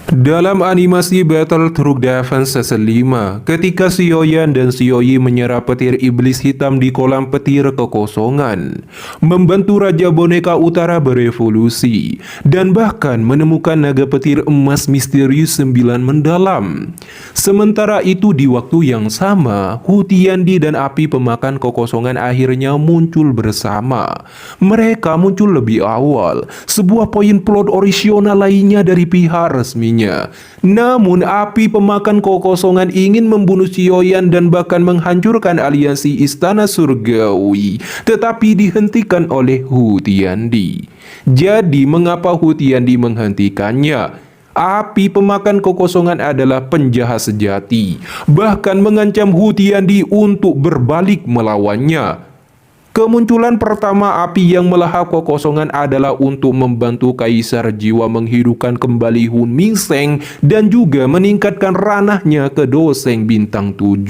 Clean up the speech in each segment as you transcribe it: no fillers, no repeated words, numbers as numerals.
Dalam animasi Battle Truk Defense Season 5, ketika Xiaoyan dan Xiaoyi menyerap petir iblis hitam di kolam petir kekosongan, membantu Raja Boneka Utara berevolusi, dan bahkan menemukan naga petir emas misterius 9 mendalam. Sementara itu di waktu yang sama, Hu Tiandi dan api pemakan kekosongan akhirnya muncul bersama. Mereka muncul lebih awal, sebuah poin plot orisinal lainnya dari pihak resminya. Namun api pemakan kekosongan ingin membunuh Xiaoyan dan bahkan menghancurkan aliansi Istana Surgawi, tetapi dihentikan oleh Hu Tiandi. Jadi mengapa Hu Tiandi menghentikannya? Api pemakan kekosongan adalah penjahat sejati, bahkan mengancam Hu Tiandi untuk berbalik melawannya. Kemunculan pertama api yang melahap kekosongan adalah untuk membantu Kaisar Jiwa menghidupkan kembali Hun Mingsheng dan juga meningkatkan ranahnya ke Doseng Bintang 7.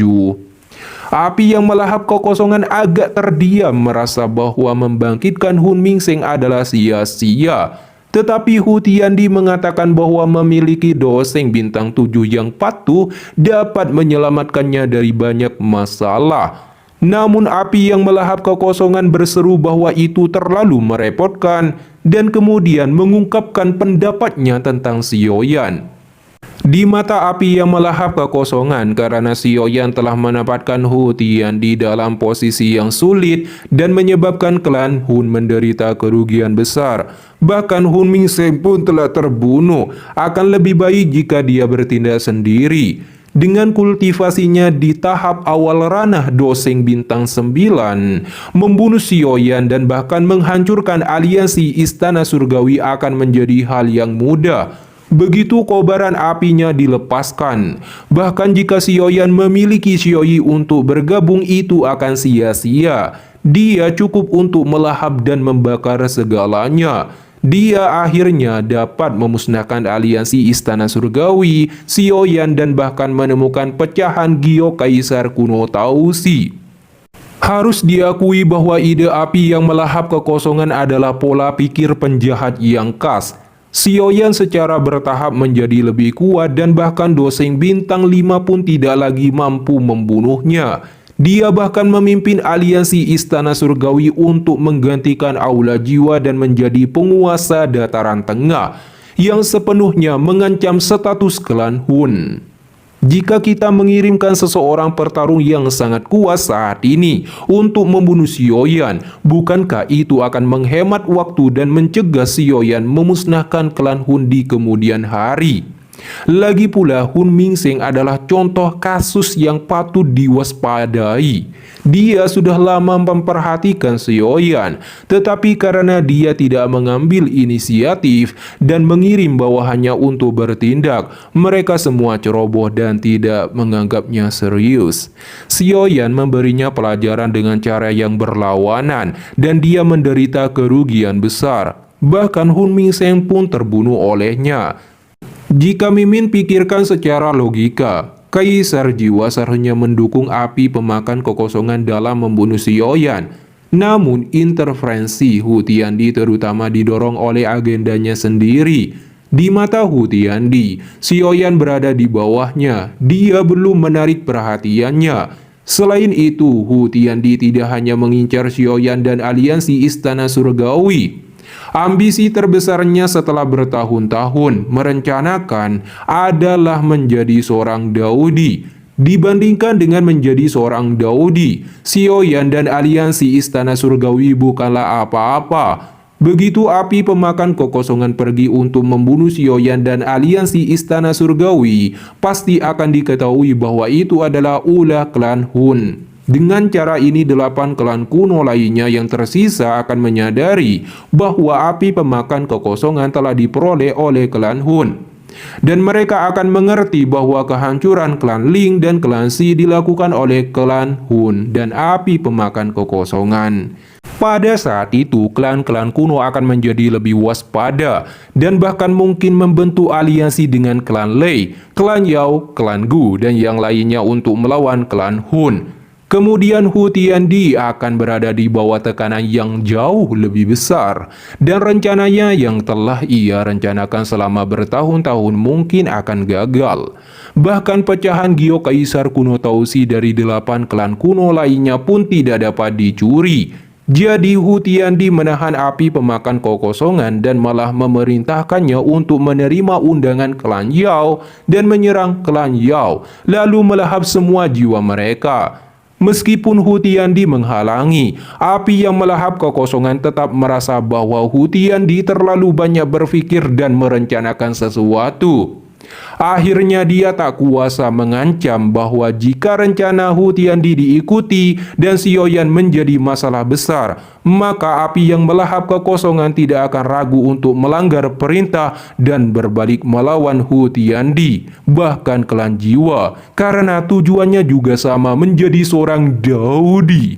Api yang melahap kekosongan agak terdiam merasa bahwa membangkitkan Hun Mingsheng adalah sia-sia. Tetapi Hu Tiandi mengatakan bahwa memiliki Doseng Bintang 7 yang patuh dapat menyelamatkannya dari banyak masalah. Namun api yang melahap kekosongan berseru bahwa itu terlalu merepotkan dan kemudian mengungkapkan pendapatnya tentang Xiaoyan. Di mata api yang melahap kekosongan karena Xiaoyan telah menempatkan Hu Tiandi dalam posisi yang sulit dan menyebabkan klan Hun menderita kerugian besar. Bahkan Hun Mingsheng pun telah terbunuh. Akan lebih baik jika dia bertindak sendiri. Dengan kultivasinya di tahap awal ranah Doseng Bintang 9, membunuh Xiaoyan dan bahkan menghancurkan aliansi Istana Surgawi akan menjadi hal yang mudah. Begitu kobaran apinya dilepaskan. Bahkan jika Xiaoyan memiliki Xiaoyi untuk bergabung itu akan sia-sia. Dia cukup untuk melahap dan membakar segalanya. Dia akhirnya dapat memusnahkan aliansi Istana Surgawi, Xiaoyan dan bahkan menemukan pecahan Gio Kaisar kuno Tausi. Harus diakui bahwa ide api yang melahap kekosongan adalah pola pikir penjahat yang khas. Xiaoyan secara bertahap menjadi lebih kuat dan bahkan Doseng Bintang 5 pun tidak lagi mampu membunuhnya. Dia bahkan memimpin aliansi Istana Surgawi untuk menggantikan Aula Jiwa dan menjadi penguasa dataran tengah yang sepenuhnya mengancam status klan Hun. Jika kita mengirimkan seseorang pertarung yang sangat kuat saat ini untuk membunuh Xiaoyan, bukankah itu akan menghemat waktu dan mencegah Xiaoyan memusnahkan klan Hun di kemudian hari? Lagi pula Hun Mingsheng adalah contoh kasus yang patut diwaspadai. Dia sudah lama memperhatikan Xiaoyan, tetapi karena dia tidak mengambil inisiatif dan mengirim bawahannya untuk bertindak, mereka semua ceroboh dan tidak menganggapnya serius. Xiaoyan memberinya pelajaran dengan cara yang berlawanan dan dia menderita kerugian besar. Bahkan Hun Mingsheng pun terbunuh olehnya. Jika Mimin pikirkan secara logika, Kaisar Jiwa seharusnya mendukung api pemakan kekosongan dalam membunuh Xiaoyan. Namun intervensi Hu Tiandi terutama didorong oleh agendanya sendiri. Di mata Hu Tiandi, Xiaoyan berada di bawahnya. Dia belum menarik perhatiannya. Selain itu, Hu Tiandi tidak hanya mengincar Xiaoyan dan aliansi Istana Surgawi. Ambisi terbesarnya setelah bertahun-tahun merencanakan adalah menjadi seorang Daudi. Dibandingkan dengan menjadi seorang Daudi, Xiaoyan dan aliansi Istana Surgawi bukanlah apa-apa. Begitu api pemakan kekosongan pergi untuk membunuh Xiaoyan dan aliansi Istana Surgawi, pasti akan diketahui bahwa itu adalah ulah klan Hun. Dengan cara ini 8 klan kuno lainnya yang tersisa akan menyadari bahwa api pemakan kekosongan telah diperoleh oleh klan Hun. Dan mereka akan mengerti bahwa kehancuran klan Ling dan klan Xi dilakukan oleh klan Hun dan api pemakan kekosongan. Pada saat itu, klan-klan kuno akan menjadi lebih waspada dan bahkan mungkin membentuk aliansi dengan klan Lei, klan Yao, klan Gu, dan yang lainnya untuk melawan klan Hun. Kemudian Hu Tiandi akan berada di bawah tekanan yang jauh lebih besar, dan rencananya yang telah ia rencanakan selama bertahun-tahun mungkin akan gagal. Bahkan pecahan Gyo Kaisar kuno Tausi dari 8 klan kuno lainnya pun tidak dapat dicuri. Jadi Hu Tiandi menahan api pemakan kekosongan dan malah memerintahkannya untuk menerima undangan klan Yao dan menyerang klan Yao, lalu melahap semua jiwa mereka. Meskipun Hu Tiandi menghalangi, api yang melahap kekosongan tetap merasa bahwa Hu Tiandi terlalu banyak berpikir dan merencanakan sesuatu. Akhirnya dia tak kuasa mengancam bahwa jika rencana Hu Tiandi diikuti dan Xiaoyan menjadi masalah besar, maka api yang melahap kekosongan tidak akan ragu untuk melanggar perintah dan berbalik melawan Hu Tiandi, bahkan klan jiwa, karena tujuannya juga sama, menjadi seorang Daudi.